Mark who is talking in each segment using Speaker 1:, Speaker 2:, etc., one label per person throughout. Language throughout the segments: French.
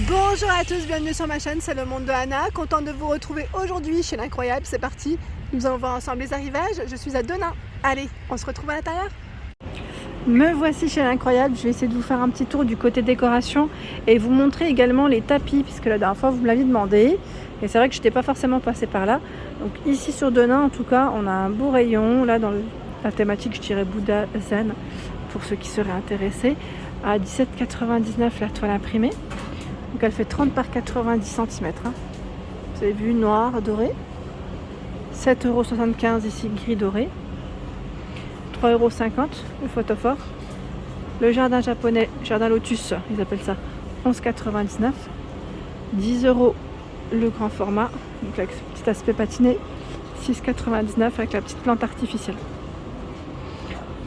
Speaker 1: Bonjour à tous, bienvenue sur ma chaîne, c'est le monde de Anna. Contente de vous retrouver aujourd'hui chez l'Incroyable, c'est parti. Nous allons voir ensemble les arrivages, je suis à Denain. Allez, on se retrouve à l'intérieur. Me voici chez l'Incroyable, je vais essayer de vous faire un petit tour du côté décoration et vous montrer également les tapis, puisque la dernière fois vous me l'aviez demandé. Et c'est vrai que je n'étais pas forcément passée par là. Donc ici sur Denain, en tout cas, on a un beau rayon, là dans la thématique, je dirais Bouddha Zen, pour ceux qui seraient intéressés, à 17,99 la toile imprimée. Donc elle fait 30 par 90 cm. Vous avez vu, noir, doré. 7,75 € ici, gris doré. 3,50 € le photophore. Le jardin japonais, jardin lotus, ils appellent ça, 11,99 €. 10 € le grand format, donc avec ce petit aspect patiné, 6,99 € avec la petite plante artificielle.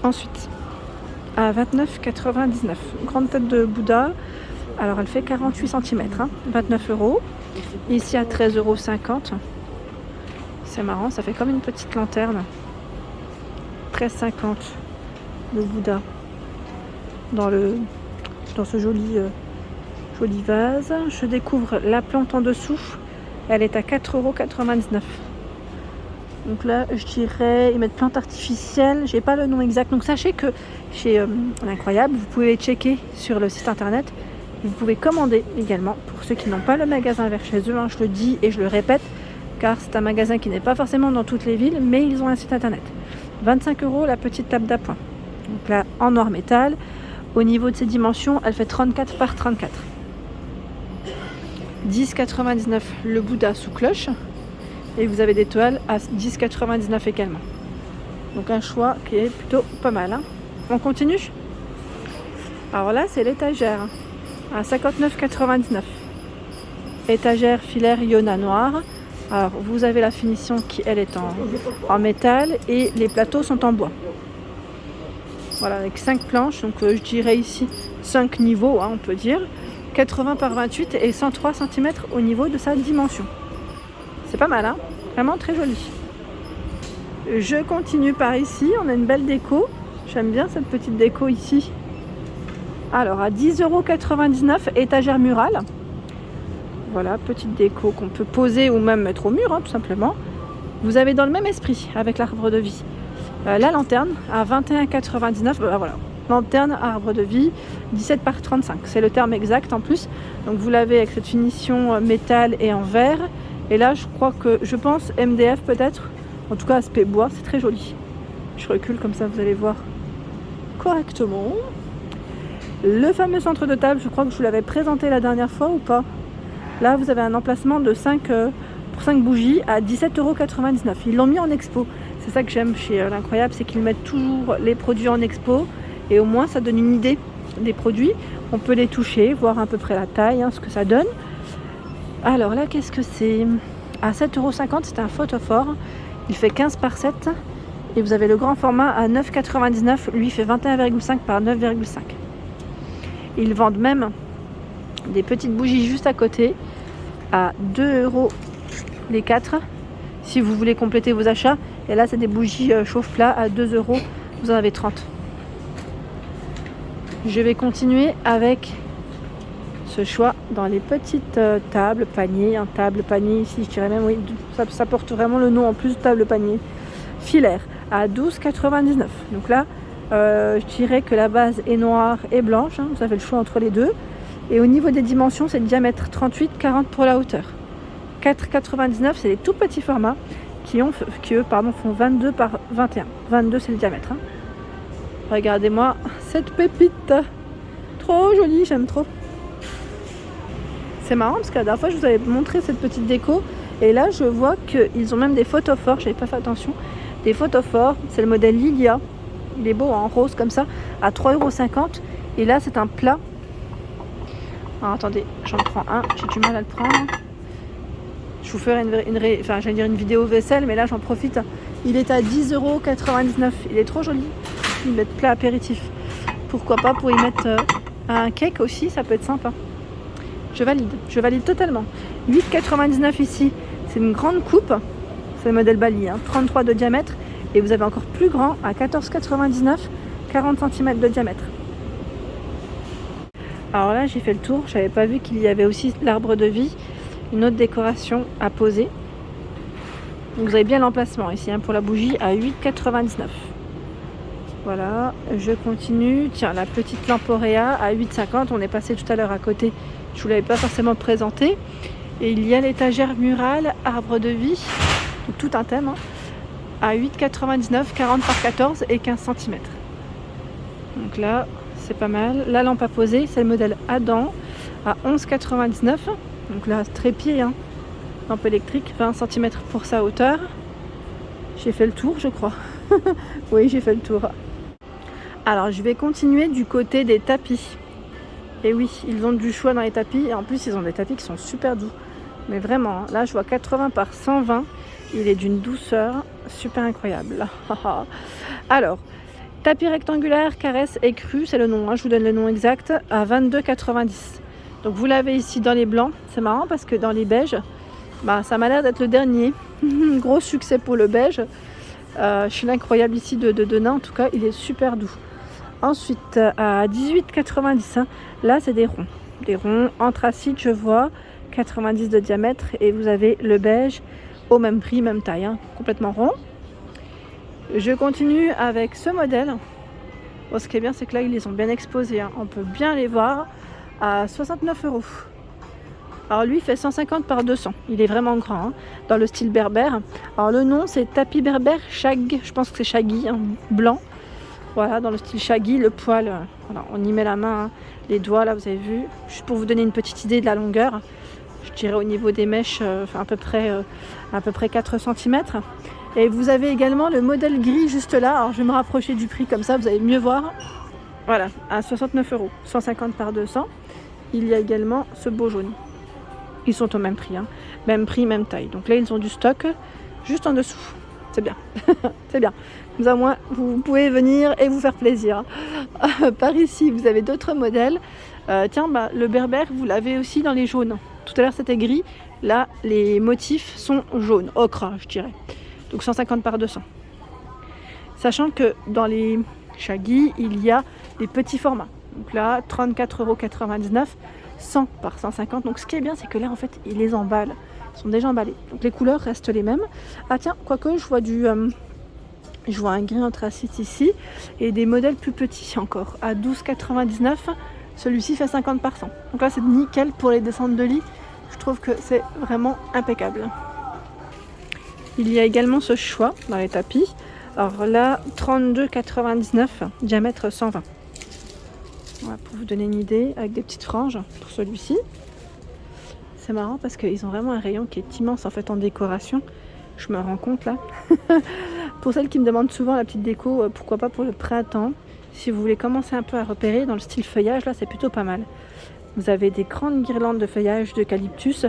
Speaker 1: Ensuite, à 29,99 €, grande tête de Bouddha. Alors elle fait 48 cm, 29 €. Ici à 13,50 €. C'est marrant, ça fait comme une petite lanterne. 13,50 € le Bouddha dans ce joli vase. Je découvre la plante en dessous. Elle est à 4,99 €. Donc là, je dirais, ils mettent plante artificielle. J'ai pas le nom exact. Donc sachez que chez l'Incroyable, vous pouvez checker sur le site internet. Vous pouvez commander également pour ceux qui n'ont pas le magasin vers chez eux. Je le dis et je le répète, car c'est un magasin qui n'est pas forcément dans toutes les villes, mais ils ont un site internet. 25 € la petite table d'appoint. Donc là, en noir métal. Au niveau de ses dimensions, elle fait 34 par 34. 10,99 € le Bouddha sous cloche. Et vous avez des toiles à 10,99 € également. Donc un choix qui est plutôt pas mal. On continue. Alors là, c'est l'étagère. À 59,99 €. Étagère filaire Yona noire. Alors vous avez la finition qui elle est en métal et les plateaux sont en bois. Voilà, avec 5 planches, donc je dirais ici 5 niveaux, on peut dire. 80 par 28 et 103 cm au niveau de sa dimension. C'est pas mal, vraiment très joli. Je continue par ici, on a une belle déco. J'aime bien cette petite déco ici. Alors à 10,99 €, étagère murale. Voilà, petite déco qu'on peut poser ou même mettre au mur, tout simplement. Vous avez dans le même esprit avec l'arbre de vie. La lanterne à 21,99 €. Voilà, lanterne arbre de vie, 17 par 35. C'est le terme exact en plus. Donc vous l'avez avec cette finition métal et en verre. Et là, je pense MDF peut-être. En tout cas, aspect bois, c'est très joli. Je recule comme ça, vous allez voir correctement. Le fameux centre de table, je crois que je vous l'avais présenté la dernière fois ou pas. Là, vous avez un emplacement de 5 bougies à 17,99 €. Ils l'ont mis en expo. C'est ça que j'aime chez l'Incroyable, c'est qu'ils mettent toujours les produits en expo. Et au moins, ça donne une idée des produits. On peut les toucher, voir à peu près la taille, ce que ça donne. Alors là, qu'est-ce que c'est? À 7,50 €, c'est un photophore. Il fait 15 par 7. Et vous avez le grand format à 9,99 €. Lui, il fait 21,5 par 9,5. Ils vendent même des petites bougies juste à côté à 2 € les 4 si vous voulez compléter vos achats. Et là, c'est des bougies chauffe-plat à 2 €. Vous en avez 30. Je vais continuer avec ce choix dans les petites tables, paniers. Table, panier ici, je dirais même, oui, ça porte vraiment le nom en plus, table, panier. Filaire à 12,99 €. Donc là, je dirais que la base est noire et blanche. Vous avez le choix entre les deux. Et au niveau des dimensions, c'est le diamètre 38-40 pour la hauteur. 4,99 €, c'est les tout petits formats qui font 22 par 21. 22, c'est le diamètre. Regardez-moi cette pépite. Trop jolie, j'aime trop. C'est marrant parce que la dernière fois, je vous avais montré cette petite déco. Et là, je vois qu'ils ont même des photophores. Je n'avais pas fait attention. Des photophores. C'est le modèle Lilia. Il est beau en rose comme ça. À 3,50 €. Et là, c'est un plat. Alors attendez, j'en prends un, j'ai du mal à le prendre. Je vous ferai une vidéo vaisselle, mais là j'en profite. Il est à 10,99 €. Il est trop joli. Ils mettent plat apéritif. Pourquoi pas pour y mettre un cake aussi, ça peut être sympa. Je valide totalement. 8,99 € ici, c'est une grande coupe. C'est le modèle Bali, 33 de diamètre. Et vous avez encore plus grand à 14,99 €, 40 cm de diamètre. Alors là, j'ai fait le tour. Je n'avais pas vu qu'il y avait aussi l'arbre de vie, une autre décoration à poser. Donc vous avez bien l'emplacement ici pour la bougie à 8,99 €. Voilà, je continue. Tiens, la petite lampe Auréa à 8,50 €. On est passé tout à l'heure à côté. Je ne vous l'avais pas forcément présenté. Et il y a l'étagère murale, arbre de vie, tout un thème, à 8,99 €, 40 par 14 et 15 cm. Donc là, c'est pas mal. La lampe à poser, c'est le modèle Adam à 11,99 €. Donc là, trépied, lampe électrique, 20 cm pour sa hauteur. J'ai fait le tour, je crois. Oui, j'ai fait le tour. Alors, je vais continuer du côté des tapis. Et oui, ils ont du choix dans les tapis. Et en plus, ils ont des tapis qui sont super doux. Mais vraiment, là, je vois 80 par 120. Il est d'une douceur super incroyable. Alors, tapis rectangulaire, caresse et cru, c'est le nom. Je vous donne le nom exact, à 22,90 €. Donc, vous l'avez ici dans les blancs. C'est marrant parce que dans les beiges, ça m'a l'air d'être le dernier. Gros succès pour le beige. Je suis l'incroyable ici de nain. En tout cas, il est super doux. Ensuite, à 18,90 €, là, c'est des ronds. Des ronds anthracite, je vois, 90 de diamètre. Et vous avez le beige au même prix, même taille, complètement rond. Je continue avec ce modèle. Bon, ce qui est bien, c'est que là, ils les ont bien exposés. On peut bien les voir à 69 €. Alors lui, il fait 150 par 200. Il est vraiment grand, dans le style berbère. Alors le nom, c'est tapis berbère shag. Je pense que c'est shaggy, blanc. Voilà, dans le style shaggy, le poil, voilà, on y met la main, les doigts, là, vous avez vu. Juste pour vous donner une petite idée de la longueur. Je dirais au niveau des mèches, à peu près 4 cm. Et vous avez également le modèle gris juste là. Alors je vais me rapprocher du prix, comme ça, vous allez mieux voir. Voilà, à 69 €, 150 par 200. Il y a également ce beau jaune. Ils sont au même prix, même prix, même taille. Donc là, ils ont du stock juste en dessous. C'est bien, c'est bien. Comme ça, au moins, vous pouvez venir et vous faire plaisir. Par ici, vous avez d'autres modèles. Le berbère, vous l'avez aussi dans les jaunes. Tout à l'heure, c'était gris. Là, les motifs sont jaunes, ocre, je dirais. Donc 150 par 200. Sachant que dans les shaggy, il y a des petits formats. Donc là, 34,99 €. 100 par 150. Donc ce qui est bien, c'est que là, en fait, ils les emballent. Ils sont déjà emballés. Donc les couleurs restent les mêmes. Ah tiens, quoique, je vois un gris anthracite ici. Et des modèles plus petits encore. À 12,99 €. Celui-ci fait 50 par 100. Donc là, c'est nickel pour les descentes de lit. Je trouve que c'est vraiment impeccable. Il y a également ce choix dans les tapis. Alors là, 32,99 €. Diamètre 120. Voilà, pour vous donner une idée, avec des petites franges pour celui-ci. C'est marrant parce qu'ils ont vraiment un rayon qui est immense en fait en décoration. Je me rends compte là. Pour celles qui me demandent souvent la petite déco, pourquoi pas pour le printemps. Si vous voulez commencer un peu à repérer dans le style feuillage, là c'est plutôt pas mal. Vous avez des grandes guirlandes de feuillage d'eucalyptus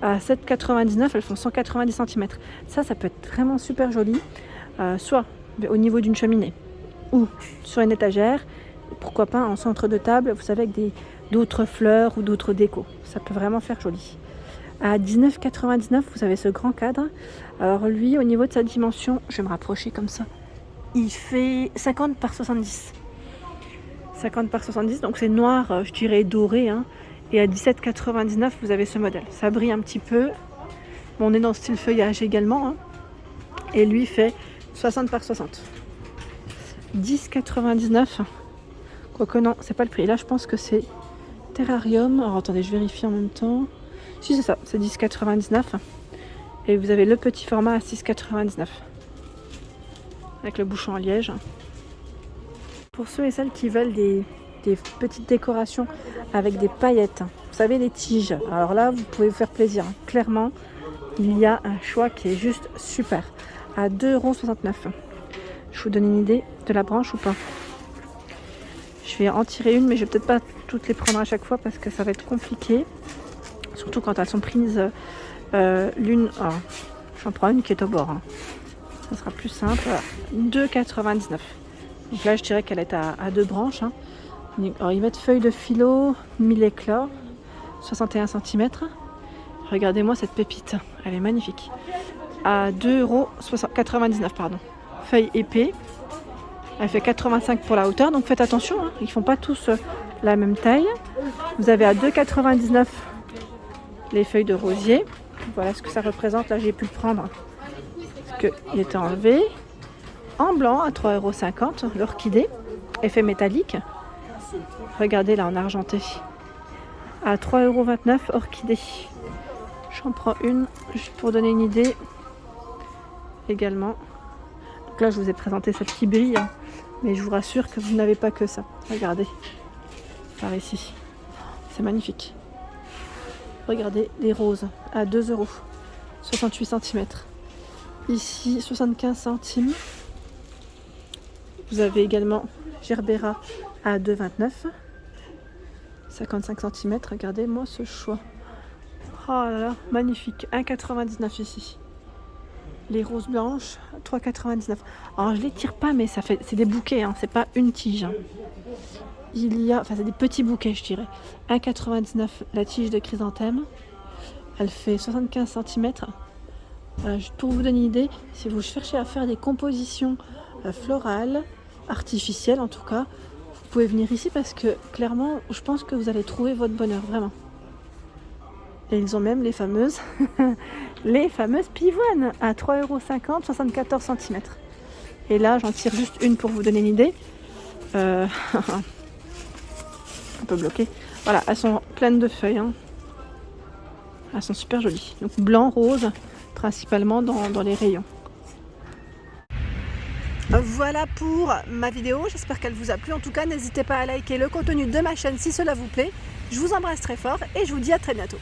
Speaker 1: à 7,99 €. Elles font 190 cm. Ça peut être vraiment super joli. Soit au niveau d'une cheminée ou sur une étagère. Pourquoi pas en centre de table, vous savez, avec d'autres fleurs ou d'autres décos. Ça peut vraiment faire joli. À 19,99 €, vous avez ce grand cadre. Alors lui, au niveau de sa dimension, je vais me rapprocher comme ça. Il fait 50 par 70. 50 par 70, donc c'est noir, je dirais doré. Et à 17,99 €, vous avez ce modèle. Ça brille un petit peu. Bon, on est dans le style feuillage également. Et lui fait 60 par 60. 10,99 €. Quoique non, c'est pas le prix. Là, je pense que c'est terrarium. Alors attendez, je vérifie en même temps. Si, c'est ça, c'est 10,99 €. Et vous avez le petit format à 6,99 €. Avec le bouchon en liège. Pour ceux et celles qui veulent des petites décorations avec des paillettes, vous savez, les tiges. Alors là, vous pouvez vous faire plaisir. Clairement, il y a un choix qui est juste super. À 2,69 €. Je vous donne une idée de la branche ou pas? Je vais en tirer une, mais je vais peut-être pas toutes les prendre à chaque fois parce que ça va être compliqué. Surtout quand elles sont prises l'une. Oh, j'en prends une qui est au bord. Ça sera plus simple. 2,99 €. Donc là, je dirais qu'elle est à 2 branches. Alors, ils mettent feuilles de philo, 1000 éclats, 61 cm. Regardez-moi cette pépite. Elle est magnifique. À 2,99 €, pardon. Feuille épée. Elle fait 85 pour la hauteur, donc faites attention. Ils font pas tous la même taille. Vous avez à 2,99 les feuilles de rosier. Voilà ce que ça représente. Là, j'ai pu le prendre parce qu'il était enlevé. En blanc à 3,50 €, l'orchidée, effet métallique. Regardez là en argenté. À 3,29 € orchidée. J'en prends une juste pour donner une idée. Également. Donc là, je vous ai présenté celle qui brille. Hein. Mais je vous rassure que vous n'avez pas que ça. Regardez. Par ici. C'est magnifique. Regardez les roses à 2 €. 68 cm. Ici, 75 centimes. Vous avez également Gerbera à 2,29 €. 55 cm. Regardez-moi ce choix. Oh là là, magnifique. 1,99 € ici. Les roses blanches, 3,99 €. Alors je les tire pas, mais c'est des bouquets, hein, c'est pas une tige. Hein. C'est des petits bouquets, je dirais. 1,99 € la tige de chrysanthème. Elle fait 75 cm. Voilà, juste pour vous donner une idée, si vous cherchez à faire des compositions florales, artificielles en tout cas, vous pouvez venir ici parce que clairement, je pense que vous allez trouver votre bonheur, vraiment. Et ils ont même les fameuses pivoines à 3,50 €, 74 cm. Et là, j'en tire juste une pour vous donner une idée. Un peu bloqué. Voilà, elles sont pleines de feuilles. Hein. Elles sont super jolies. Donc blanc, rose, principalement dans les rayons. Voilà pour ma vidéo. J'espère qu'elle vous a plu. En tout cas, n'hésitez pas à liker le contenu de ma chaîne si cela vous plaît. Je vous embrasse très fort et je vous dis à très bientôt.